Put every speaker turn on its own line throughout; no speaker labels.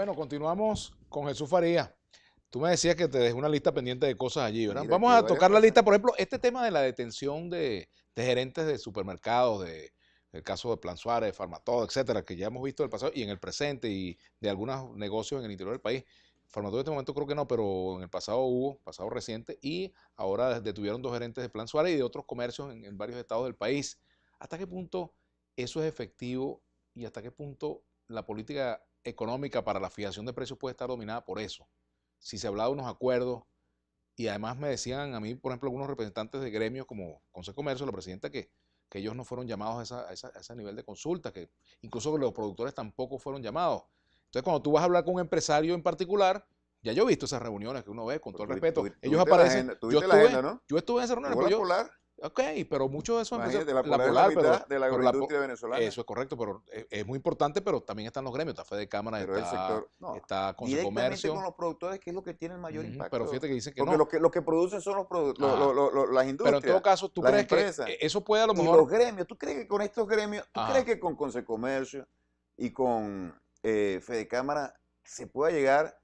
Bueno, continuamos con Jesús Farías. Tú me decías que te dejé una lista pendiente de cosas allí, ¿verdad?
Mira,
Vamos
aquí
a
varias
tocar la
cosas.
lista, por ejemplo, este tema de la detención de gerentes de supermercados, el caso de Plan Suárez, Farmatodo, etcétera, que ya hemos visto en el pasado y en el presente y de algunos negocios en el interior del país. Farmatodo en este momento creo que no, pero en el pasado hubo, pasado reciente, y ahora detuvieron 2 gerentes de Plan Suárez y de otros comercios en varios estados del país. ¿Hasta qué punto eso es efectivo y hasta qué punto la política económica para la fijación de precios puede estar dominada por eso? Si se hablaba de unos acuerdos, y además me decían a mí, por ejemplo, algunos representantes de gremios como Consejo de Comercio, la presidenta, que ellos no fueron llamados a ese nivel de consulta, que incluso que los productores tampoco fueron llamados. Entonces, cuando tú vas a hablar con un empresario en particular, ya yo he visto esas reuniones que uno ve, con todo el respeto, ellos aparecen,
Tuviste la agenda, ¿no?
yo estuve en esas reuniones,
Llegó
pero
la
yo,
Polar.
ok, pero mucho de eso
Imagínate, la
la
Polar es la
Polar, pero,
mitad de la
pero
agroindustria venezolana.
eso es correcto, pero es muy importante, pero también están los gremios, está Fede Cámara,
Pero el sector, no,
está Consejo de
directamente
Comercio.
con los productores, que es lo que tiene el mayor impacto.
Pero fíjate que dicen que
porque
no.
Lo que producen son las industrias.
Pero en todo caso, ¿tú
las
crees
empresas,
que eso puede a lo
y
mejor?
los gremios, ¿tú crees que con estos gremios, tú crees que con Consejo de Comercio y con Fede Cámara se pueda llegar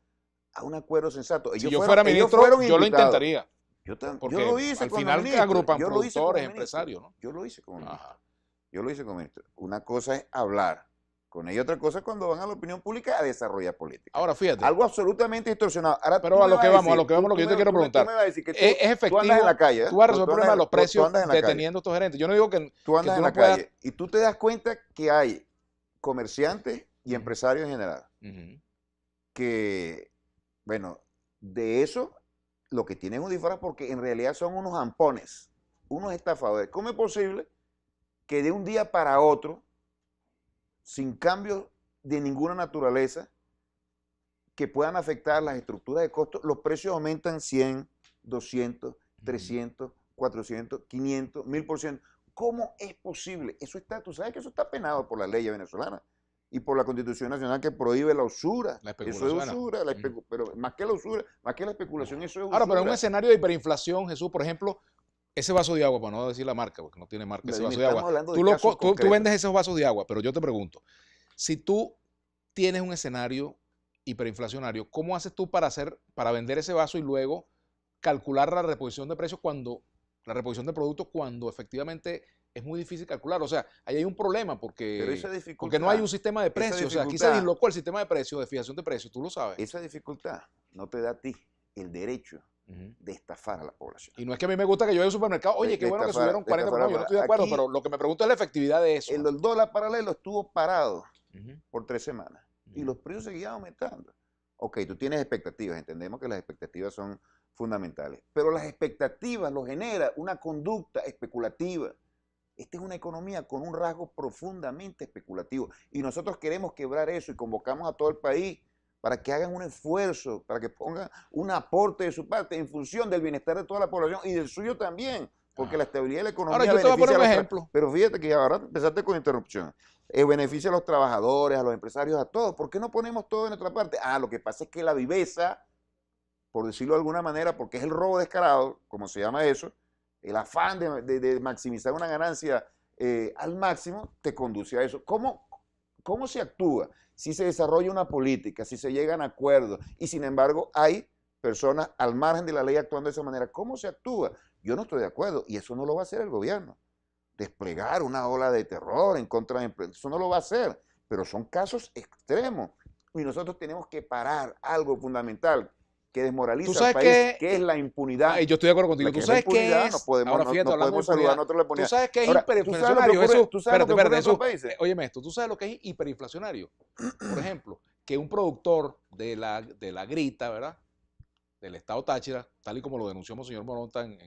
a un acuerdo sensato?
Si yo fuera ministro, yo lo intentaría.
Yo
Porque
lo hice
al
con
final
ministro.
agrupan
Yo lo hice como
productores,
ministro.
empresarios, ¿no?
Yo lo hice como ministro.
Ajá.
Yo lo hice como ministro. Una cosa es hablar con ella, otra cosa es cuando van a la opinión pública a desarrollar política.
Ahora, fíjate.
Algo absolutamente distorsionado. Ahora,
pero a lo que vamos, lo que yo te quiero preguntar.
Tú me vas a decir que
¿Es efectivo?
Tú andas en la calle.
Tú vas a resolver el problema de los precios
deteniendo
deteniendo a estos gerentes. Yo no digo que
tú andas en la calle y tú te das cuenta que hay comerciantes y empresarios en general que, bueno, de eso lo que tienen es un disfraz, porque en realidad son unos ampones, unos estafadores. ¿Cómo es posible que de un día para otro, sin cambios de ninguna naturaleza, que puedan afectar las estructuras de costos, los precios aumentan 100, 200, 300, 400, 500, 1000%? ¿Cómo es posible? Eso está, tú sabes que eso está penado por la ley venezolana y por la Constitución Nacional, que prohíbe la usura. Eso es usura, pero más que la usura, más que la especulación, eso es usura.
Ahora, pero en un escenario de hiperinflación, Jesús, por ejemplo, ese vaso de agua, para no decir la marca, porque no tiene marca ese vaso de agua, tú vendes esos vasos de agua, pero yo te pregunto, si tú tienes un escenario hiperinflacionario, ¿cómo haces tú para vender ese vaso y luego calcular la reposición de precios la reposición de productos cuando efectivamente es muy difícil calcular? O sea, ahí hay un problema porque no hay un sistema de precios. O sea, aquí se dislocó el sistema de precios, de fijación de precios, tú lo sabes.
Esa dificultad no te da a ti el derecho de estafar a la población.
Y no es que a mí me gusta que yo vaya al supermercado, oye, qué bueno que subieron 40%, yo no estoy de acuerdo, pero lo que me pregunto es la efectividad de eso.
El dólar paralelo estuvo parado por 3 semanas y los precios seguían aumentando. Ok, tú tienes expectativas, entendemos que las expectativas son fundamentales, pero las expectativas lo genera una conducta especulativa. Esta es una economía con un rasgo profundamente especulativo y nosotros queremos quebrar eso y convocamos a todo el país para que hagan un esfuerzo, para que pongan un aporte de su parte en función del bienestar de toda la población y del suyo también, porque la estabilidad de la economía
ahora, yo te voy a poner un ejemplo.
Pero fíjate que ahora empezaste con interrupción. Beneficia a los trabajadores, a los empresarios, a todos. ¿Por qué no ponemos todo de nuestra parte? Lo que pasa es que la viveza, por decirlo de alguna manera, porque es el robo descarado, como se llama eso, el afán de maximizar una ganancia al máximo, te conduce a eso. ¿Cómo se actúa? Si se desarrolla una política, si se llegan a acuerdos y sin embargo hay personas al margen de la ley actuando de esa manera, ¿cómo se actúa? Yo no estoy de acuerdo y eso no lo va a hacer el gobierno. Desplegar una ola de terror en contra de empresas, eso no lo va a hacer, pero son casos extremos y nosotros tenemos que parar algo fundamental que desmoraliza al país, que es la impunidad.
Yo estoy de acuerdo contigo. ¿Tú sabes qué es?
No podemos saludar a otros la impunidad.
¿Tú sabes qué es hiperinflacionario?
Espérate,
óyeme esto. ¿Tú sabes lo que es hiperinflacionario? Por ejemplo, que un productor de la grita, ¿verdad? Del estado Táchira, tal y como lo denunció Monseñor Moronta en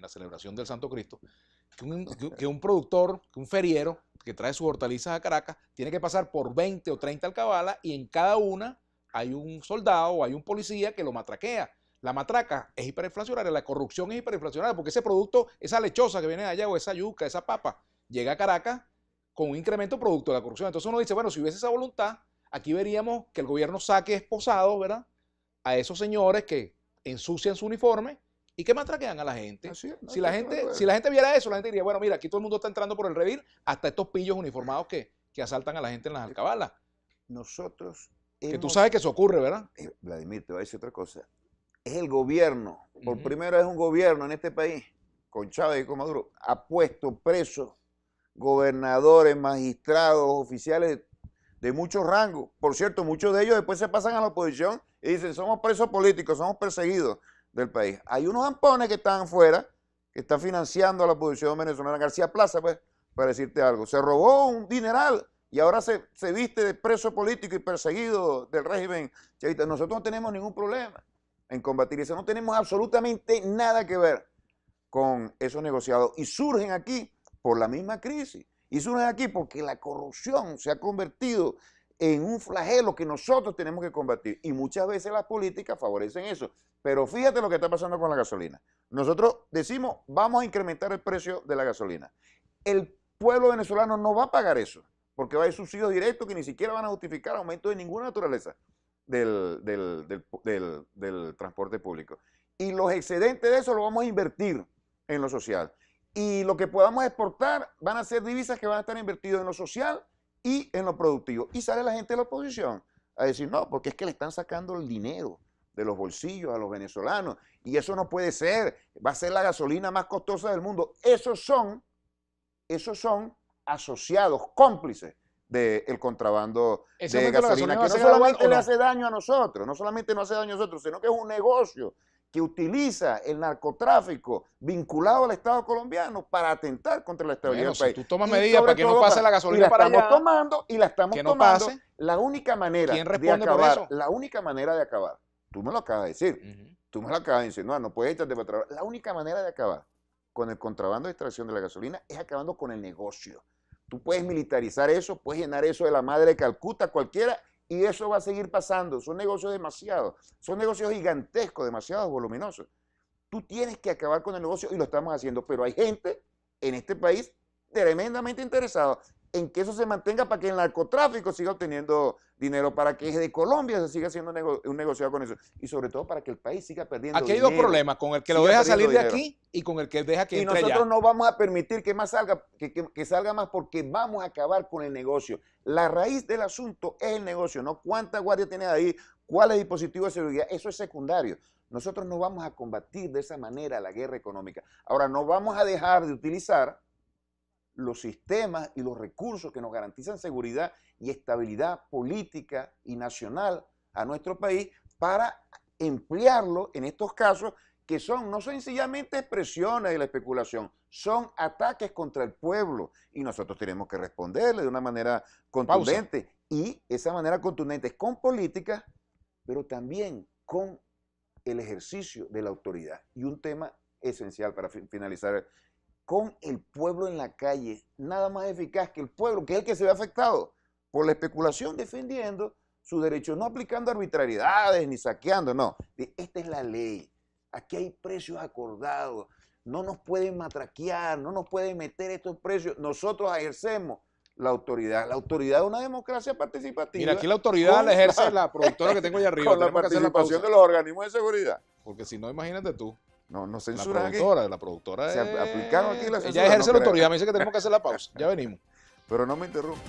la celebración del Santo Cristo, que un productor, que un feriero que trae sus hortalizas a Caracas, tiene que pasar por 20 o 30 alcabalas y en cada una hay un soldado o hay un policía que lo matraquea. La matraca es hiperinflacionaria, la corrupción es hiperinflacionaria, porque ese producto, esa lechosa que viene de allá o esa yuca, esa papa, llega a Caracas con un incremento producto de la corrupción. Entonces uno dice, bueno, si hubiese esa voluntad, aquí veríamos que el gobierno saque esposados, ¿verdad?, a esos señores que ensucian su uniforme y que matraquean a la gente. Si la gente viera eso, la gente diría, bueno, mira, aquí todo el mundo está entrando por el redil, hasta estos pillos uniformados que asaltan a la gente en las alcabalas.
Nosotros
Que tú sabes que eso ocurre, ¿verdad?
Vladimir, te voy a decir otra cosa. Es el gobierno, por primera vez un gobierno en este país, con Chávez y con Maduro, ha puesto presos gobernadores, magistrados, oficiales de muchos rangos. Por cierto, muchos de ellos después se pasan a la oposición y dicen, somos presos políticos, somos perseguidos del país. Hay unos ampones que están fuera, que están financiando a la oposición venezolana. García Plaza, pues, para decirte algo, se robó un dineral y ahora se viste de preso político y perseguido del régimen chavista. Nosotros no tenemos ningún problema en combatir eso, no tenemos absolutamente nada que ver con esos negociados. Y surgen aquí por la misma crisis. Y surgen aquí porque la corrupción se ha convertido en un flagelo que nosotros tenemos que combatir. Y muchas veces las políticas favorecen eso. Pero fíjate lo que está pasando con la gasolina. Nosotros decimos, vamos a incrementar el precio de la gasolina. El pueblo venezolano no va a pagar eso, porque va a haber subsidios directos que ni siquiera van a justificar aumentos de ninguna naturaleza del transporte público. Y los excedentes de eso lo vamos a invertir en lo social. Y lo que podamos exportar van a ser divisas que van a estar invertidas en lo social y en lo productivo. Y sale la gente de la oposición a decir, no, porque es que le están sacando el dinero de los bolsillos a los venezolanos. Y eso no puede ser. Va a ser la gasolina más costosa del mundo. Esos son asociados, cómplices del contrabando de gasolina, que no solamente le hace daño a nosotros, no solamente no hace daño a nosotros, sino que es un negocio que utiliza el narcotráfico vinculado al Estado colombiano para atentar contra la estabilidad del país.
Si tú tomas medidas para que no pase la gasolina para allá,
y la estamos tomando, la única manera de acabar, tú me lo acabas de decir, tú me lo acabas de decir, no puedes echarte para atrás. La única manera de acabar con el contrabando de extracción de la gasolina es acabando con el negocio. Tú puedes militarizar eso, puedes llenar eso de la madre de Calcuta, cualquiera, y eso va a seguir pasando. Son negocios son negocios gigantescos, demasiado voluminosos. Tú tienes que acabar con el negocio y lo estamos haciendo, pero hay gente en este país tremendamente interesada en que eso se mantenga para que el narcotráfico siga obteniendo dinero, para que desde Colombia se siga haciendo un negociado con eso y sobre todo para que el país siga perdiendo dinero.
Aquí hay dos problemas, con el que lo deja salir de aquí y con el que deja que entre allá.
Y nosotros no vamos a permitir que más salga, que salga más, porque vamos a acabar con el negocio. La raíz del asunto es el negocio, no cuánta guardia tiene ahí, cuál es el dispositivo de seguridad, eso es secundario. Nosotros no vamos a combatir de esa manera la guerra económica. Ahora, no vamos a dejar de utilizar los sistemas y los recursos que nos garantizan seguridad y estabilidad política y nacional a nuestro país para emplearlo en estos casos que no son sencillamente expresiones de la especulación, son ataques contra el pueblo y nosotros tenemos que responderle de una manera contundente. Pausa. Y esa manera contundente es con política, pero también con el ejercicio de la autoridad. Y un tema esencial para finalizar, con el pueblo en la calle, nada más eficaz que el pueblo, que es el que se ve afectado por la especulación, defendiendo sus derechos, no aplicando arbitrariedades ni saqueando, no. Esta es la ley, aquí hay precios acordados, no nos pueden matraquear, no nos pueden meter estos precios, nosotros ejercemos la autoridad es una democracia participativa.
Mira, aquí la autoridad la ejerce la productora que tengo allá arriba.
Con la participación de los organismos de seguridad.
Porque si no, imagínate tú.
No censuran aquí.
La productora
se aplicaron aquí la censura.
Ella ejerce la autoridad, me dice que tenemos que hacer la pausa. Ya venimos.
Pero no me interrumpa.